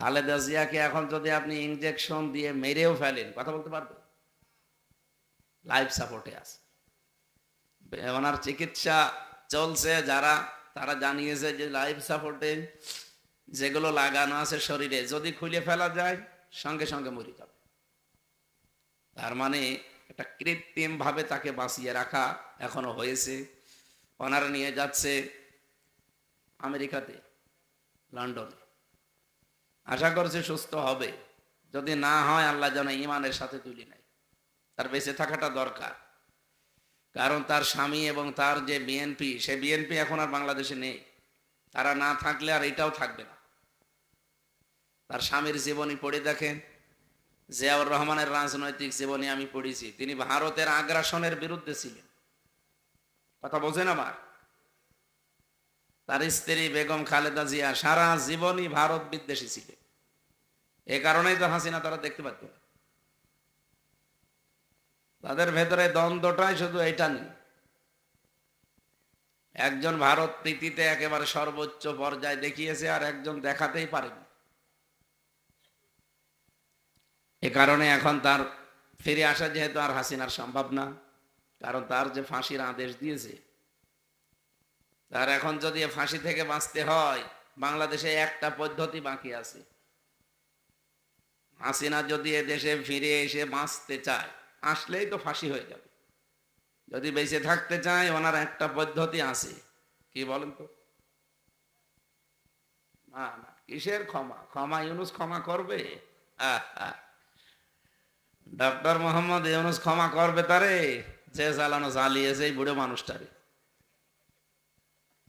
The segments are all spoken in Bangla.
খালেদা জিয়াকে এখন যদি আপনি ইনজেকশন দিয়ে মেরেও ফেলেন, কথা বলতে পারবে? লাইফ সাপোর্টে আছে, ওনার চিকিৎসা চলছে। যারা তারা জানিয়েছে যে লাইফ সাপোর্টে যেগুলো লাগানো আছে শরীরে, যদি খুলে ফেলা যায় সঙ্গে সঙ্গে মরে যাবে। তার মানে একটা কৃত্রিম ভাবে তাকে বাঁচিয়ে রাখা এখনো হয়েছে। ওনারা নিয়ে যাচ্ছে আমেরিকাতে, লন্ডনে। আশা করছে সুস্থ হবে। যদি না হয় আল্লাহ যেন ইমানের সাথে তুলি নেয়। তার বেঁচে থাকাটা দরকার, কারণ তার স্বামী এবং তার যে বিএনপি, সে বিএনপি এখন আর বাংলাদেশে নেই। তারা না থাকলে আর এটাও থাকবে না। তার স্বামীর জীবনী পড়ে দেখেন, জিয়াউর রহমানের রাজনৈতিক জীবনী আমি পড়েছি। তিনি ভারতের আগ্রাসনের বিরুদ্ধে ছিলেন, কথা বোঝেন আমার। তার স্ত্রী বেগম খালেদা জিয়া সারা জীবনই ভারত বিদ্বেষী ছিলেন। এ কারণেই তো হাসিনা তারা দেখতে পাচ্ছ, তাদের ভেতরে দ্বন্দ্বটাই শুধু এটা নেই। একজন ভারত প্রীতিতে একেবারে সর্বোচ্চ পর্যায়ে দেখিয়েছে, আর একজন দেখাতেই পারেনি। এ কারণে এখন তার ফিরে আসা যেহেতু আর হাসিনার সম্ভব না, কারণ তার যে ফাঁসির আদেশ দিয়েছে, তার এখন যদি ফাঁসি থেকে বাঁচতে হয়, বাংলাদেশে একটা পদ্ধতি বাকি আছে। হাসিনা যদি এ দেশে ফিরে এসে বাঁচতে চায়, আসলেই তো ফাঁসি হয়ে যাবে। যদি বেঁচে থাকতে চায়, ওনার একটা পদ্ধতি আছে। কি বলেন তো? না না, কিসের ক্ষমা? ক্ষমা ইউনুস ক্ষমা করবে? ডক্টর মোহাম্মদ ইউনুস ক্ষমা করবে তারে? যে চালানো চালিয়েছে এই বুড়ো মানুষটারে।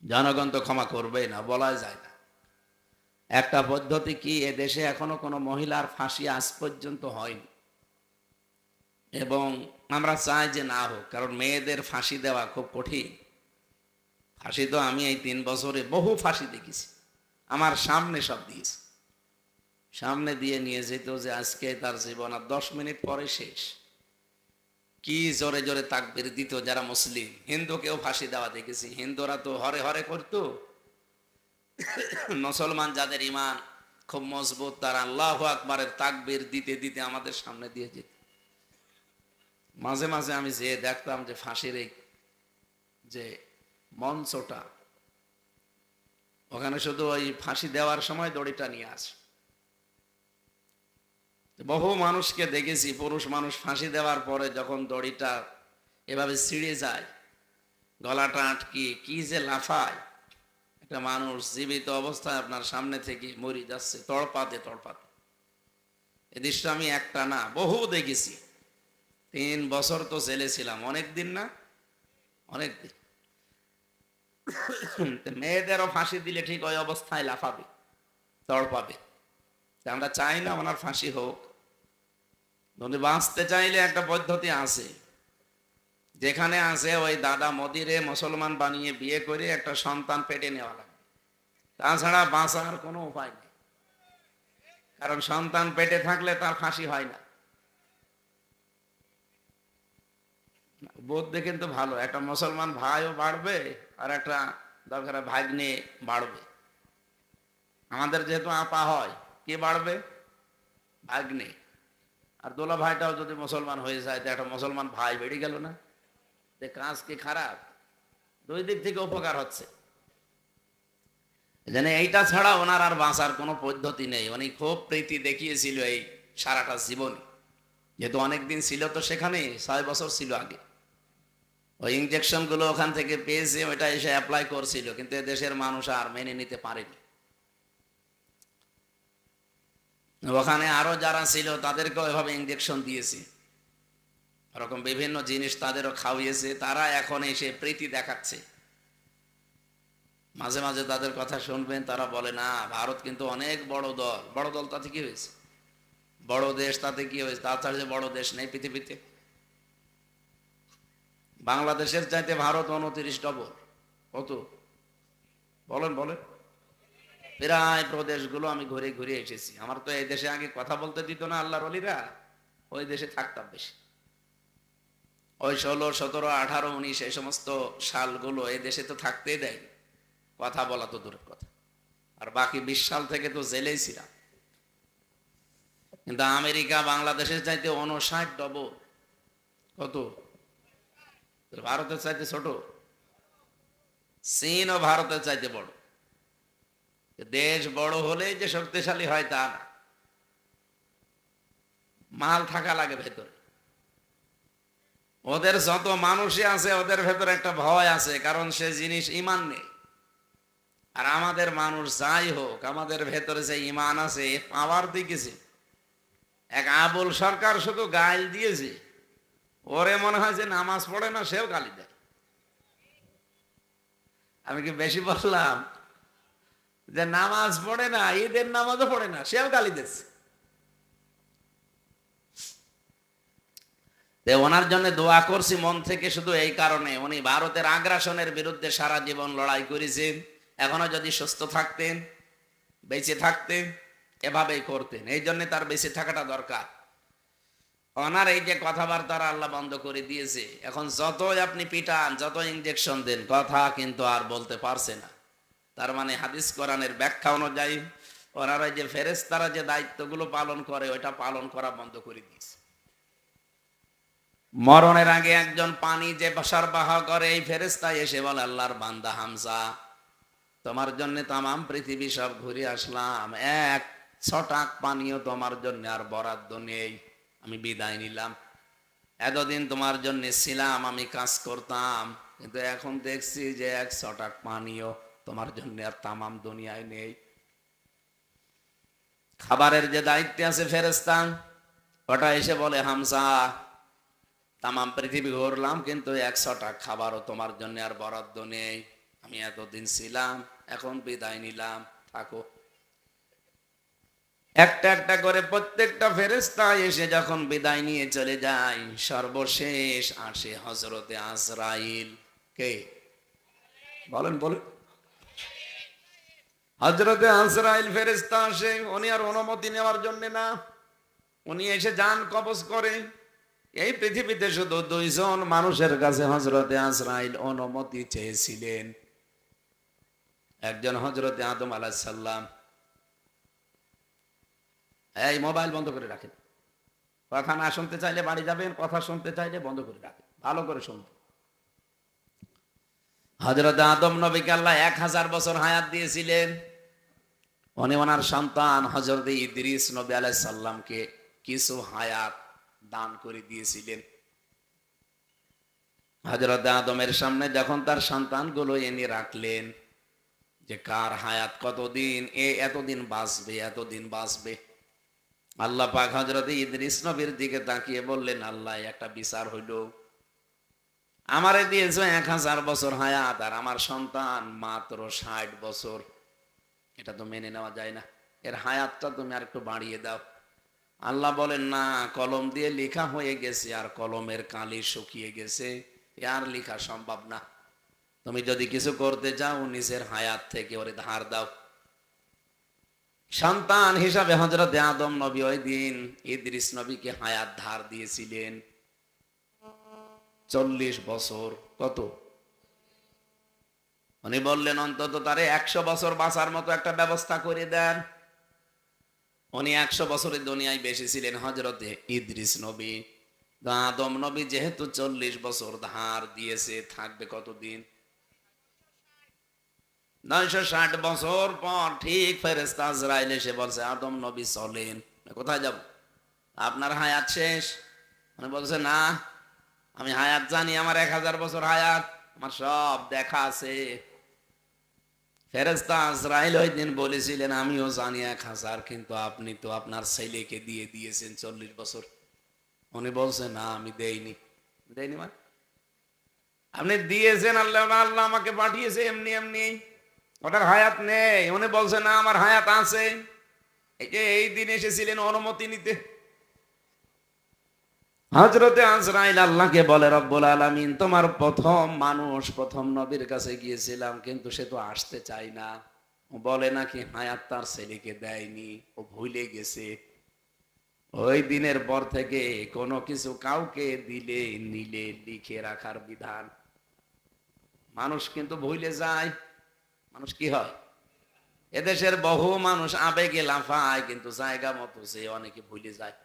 জনগণ তো ক্ষমা করবে না, বলা যায় না। একটা পদ্ধতি কি, এ দেশে এখনো কোনো মহিলার ফাঁসি আজ পর্যন্ত হয়নি, এবং আমরা চাই যে না হোক, কারণ মেয়েদের ফাঁসি দেওয়া খুব কঠিন। ফাঁসি তো আমি এই 3 বছরে বহু ফাঁসি দেখেছি, আমার সামনে সব দিয়েছে। সামনে দিয়ে নিয়ে যেত যে আজকে তার জীবন আর 10 মিনিট পরে শেষ। কি জোরে জোরে তাকবীর দিত যারা মুসলিম। হিন্দুকেও ফাঁসি দেওয়া দেখেছি, হিন্দুরা তো হরে হরে করতো। মুসলমান যাদের ইমান খুব মজবুত, তারা আল্লাহু আকবারের তাকবীর দিতে দিতে আমাদের সামনে দিয়ে যেত। মাঝে মাঝে আমি যে দেখতাম যে ফাঁসির এই যে মঞ্চটা, ওখানে শুধু ওই ফাঁসি দেওয়ার সময় দড়িটা নিয়ে আসে। বহু মানুষকে দেখেছি, পুরুষ মানুষ ফাঁসি দেওয়ার পরে যখন দড়িটা এভাবে ছিঁড়ে যায়, গলাটা আটকিয়ে কি যে লাফায়। একটা মানুষ জীবিত অবস্থায় আপনার সামনে থেকে মরে যাচ্ছে তড়পাতে তড়পাতে। এ দৃশ্য আমি একটা না বহু দেখেছি। 3 বছর তো জেলে ছিলাম, অনেক দিন না? অনেক দিন। মেয়েদেরও ফাঁসি দিলে ঠিক ওই অবস্থায় লাফাবে, তড়পাবে। আমরা চাই না ওনার ফাঁসি হোক। যদি বাঁচতে চাইলে একটা পদ্ধতি আছে, যেখানে আছে ওই দাদা মোদিরে মুসলমান বানিয়ে বিয়ে করে একটা সন্তান পেটে নেওয়া লাগবে। তাছাড়া বাঁচার কোনো উপায় নেই, কারণ সন্তান পেটে থাকলে তার ফাঁসি হয় না। বুদ্ধি কিন্তু ভালো, একটা মুসলমান ভাইও বাড়বে, আর একটা দরকার ভাগ্নে বাড়বে। আমাদের যেহেতু আপা হয়, কে বাড়বে? ভাগ্নে। আর দোলা ভাইটাও যদি মুসলমান হয়ে যায়, তো একটা মুসলমান ভাই বেড়ে গেল না? কাজ কি খারাপ? 2 দিক থেকে উপকার হচ্ছে। জানে এইটা ছাড়া ওনার আর বাঁচার কোনো পদ্ধতি নেই। উনি খুব প্রীতি দেখিয়েছিল এই সারাটা জীবনে, যেহেতু অনেকদিন ছিল তো সেখানে, 6 বছর ছিল আগে। ওই ইঞ্জেকশন গুলো ওখান থেকে পেয়েছে, ওইটা এসে অ্যাপ্লাই করছিল, কিন্তু দেশের মানুষ আর মেনে নিতে পারেনি। ওখানে আরো যারা ছিল তাদেরকেও এভাবে ইঞ্জেকশন দিয়েছে, ওরকম বিভিন্ন জিনিস তাদেরও খাওয়িয়েছে। তারা এখন এসে প্রীতি দেখাচ্ছে। মাঝে মাঝে তাদের কথা শুনবেন, তারা বলে না ভারত কিন্তু অনেক বড় দল। বড় দল তাতে কি হয়েছে? বড় দেশ তাতে কি হয়েছে? তাছাড়া যে বড় দেশ নেই পৃথিবীতে। বাংলাদেশের চাইতে ভারত 29 ডবল। কত বলেন বলেন? প্রায় প্রদেশগুলো আমি ঘুরে ঘুরে এসেছি। আমার তো এই দেশে আগে কথা বলতে দিত না আল্লাহর ওলিরা, ওই দেশে থাকতাম বেশি। ওই 16, 17, 18, 19 এই সমস্ত সালগুলো এই দেশে তো থাকতেই দেয়নি, কথা বলা তো দূরের কথা। আর বাকি 20 সাল থেকে তো জেলেই ছিলাম। কিন্তু আমেরিকা বাংলাদেশের চাইতে 59 ডবল। কত? ভারতের চাইতে ছোট। চীন ও ভারতের চাইতে বড়। দেশ বড় হলেই যে শক্তিশালী হয় তা না, মাল থাকা লাগে ভেতরে। ওদের যত মানুষই আছে ওদের ভেতরে একটা ভয় আছে, কারণ সে জিনিস ঈমান নেই। আর আমাদের মানুষ যাই হোক, আমাদের ভেতরে যে ঈমান আছে পাওয়ার দিকেছে। এক আবুল সরকার শুধু গাইল দিয়েছে, ওরে মনে হয় যে নামাজ পড়ে না, সেও গালি দেয়। আমি কি বেশি বললাম? যে নামাজ পড়ে না, ঈদের নামাজও পড়ে না, সেও গালি দিচ্ছে। ওনার জন্য দোয়া করছি মন থেকে, শুধু এই কারণে উনি ভারতের আগ্রাসনের বিরুদ্ধে সারা জীবন লড়াই করেছেন। এখনো যদি সুস্থ থাকতেন, বেঁচে থাকতেন, এভাবেই করতেন। এই জন্য তার বেঁচে থাকাটা দরকার। ওনার এই যে কথাবার্তা আল্লাহ বন্ধ করে দিয়েছে, এখন যতই আপনি পিটান, যত ইনজেকশন দেন, কথা কিন্তু আর বলতে পারছে না। তার মানে হাদিস কোরআনের ব্যাখ্যা অনুযায়ী ওনারা যে ফেরেশতারা যে দায়িত্বগুলো পালন করে, ওইটা পালন করা বন্ধ করে দিয়েছে। মরণের আগে একজন পানি যে সরবরাহ করে, এই ফেরেশতা এসে বলে, আল্লাহর বান্দা হামজা, তোমার জন্য তামাম পৃথিবী সব ঘুরে আসলাম, এক ছটাক পানিও তোমার জন্য আর বরাদ্দ নেই, আমি বিদায় নিলাম। এতদিন তোমার জন্য ছিলাম, আমি কাজ করতাম, কিন্তু এখন দেখছি যে এক ছটাক পানিও তোমার জন্য আর তামাম দুনিয়ায় নেই। খাবারের যে দায়িত্ব আছে ফেরেশতা, ওটা এসে বলে, হামজা, তামাম পৃথিবী ঘুরলাম, কিন্তু 100টা খাবারও তোমার জন্য আর বরাদ্দ নেই, আমি এতদিন ছিলাম, এখন বিদায় নিলাম, থাকো। একটা একটা করে প্রত্যেকটা ফেরেশতা এসে যখন বিদায় নিয়ে চলে যায়, সর্বশেষ আসে হযরতে আজরাইল। কে? বলেন বলেন। হযরতে আজরাইল ফেরেশতা আসে, উনি আর অনুমতি নেওয়ার জন্য না, উনি এসে জান কবজ করে। এই পৃথিবীতে শুধু 2 জন মানুষের কাছে হযরতে আজরাইল অনুমতি চেয়েছিলেন। একজন হযরতে আদম আলাইহিস সালাম। এই মোবাইল বন্ধ করে রাখেন, কথা না শুনতে চাইলে বাড়ি যাবেন, কথা শুনতে চাইলে বন্ধ করে রাখেন, ভালো করে শুনবেন। হযরতে আদম নবীকে আল্লাহ 1000 বছর হায়াত দিয়েছিলেন। উনি ওনার সন্তান হযরতে ইদ্রিস নবী আলাইহিস সালামকে কিছু হায়াত দান করে দিয়েছিলেন। হযরতে আদমের সামনে যখন তার সন্তানগুলো এনে রাখলেন যে কার হায়াত কতদিন, এতদিন বাঁচবে, এতদিন বাঁচবে, আল্লাহ পাক হযরতে ইদ্রিস নবীর দিকে তাকিয়ে বললেন, আল্লাহ, একটা বিচার হইল, আমারে দিয়েছো 1000 বছর হায়াত, আর আমার সন্তান মাত্র 60 বছর। এটা তো মেনে নেওয়া যায় না, এর হায়াতটা তুমি আর একটু বাড়িয়ে দাও। আল্লাহ বলেন, না, কলম দিয়ে লেখা হয়ে গেছে, আর কলমের কালি শুকিয়ে গেছে, আর লেখা সম্ভব না। তুমি যদি কিছু করতে চাও, নিজের হায়াত থেকে ওরে ধার দাও। সন্তান হিসাবে হযরতে আদম নবী ওই দিন ইদ্রিস নবীকে হায়াত ধার দিয়েছিলেন 40 বছর। কত? উনি বললেন, অন্তত তারে 100 বছর বাঁচার মতো একটা ব্যবস্থা করে দেন। উনি 100 বছরের দুনিয়ায় বেশি ছিলেন হযরতে ইদ্রিস নবী। আদম নবী যেহেতু 40 বছর ধার দিয়েছে, থাকবে কতদিন? 960 বছর পর ঠিক ফেরেশতা আজরাইল এসে বলছে, আদম নবী চলেন। কোথায় যাব? আপনার হায়াত শেষ। উনি বলছে, না, আমি হায়াত জানি, আমার 1000 বছর হায়াত, আমার সব দেখা আছে। ফেরেশতা আজরাইল ওই দিন বলেছিলেন, আমিও জানি 1000, কিন্তু আপনি তো আপনার ছেলেকে দিয়ে দিয়েছেন 40 বছর। উনি বলছে, না, আমি দেইনি। দেইনি মানে? আপনি দিয়েছেন, আল্লাহ আল্লাহ আমাকে পাঠিয়েছে এমনি এমনি, ওটার হায়াত নেই। উনি বলছে, না, আমার হায়াত আছে। এই যে এই দিন এসেছিলেন অনুমতি নিতে। হযরতে আজরাইল আল্লাহকে বলে, রব্বুল আলামিন, তোমার প্রথম মানুষ, প্রথম নবীর কাছে গিয়েছিলাম, কিন্তু সে তো আসতে চায় না। ও বলে নাকি হায়াত তার ছেলেকে দেয়নি, ও ভুলে গেছে। ওই দিনের পর থেকে কোনো কিছু কাউকে দিলে নিলে লিখে রাখার বিধান। মানুষ কিন্তু ভুলে যায়। মানুষ কি হয়? এদেশের বহু মানুষ আবেগে লাফায়, কিন্তু জায়গা মতো সে অনেকে ভুলে যায়।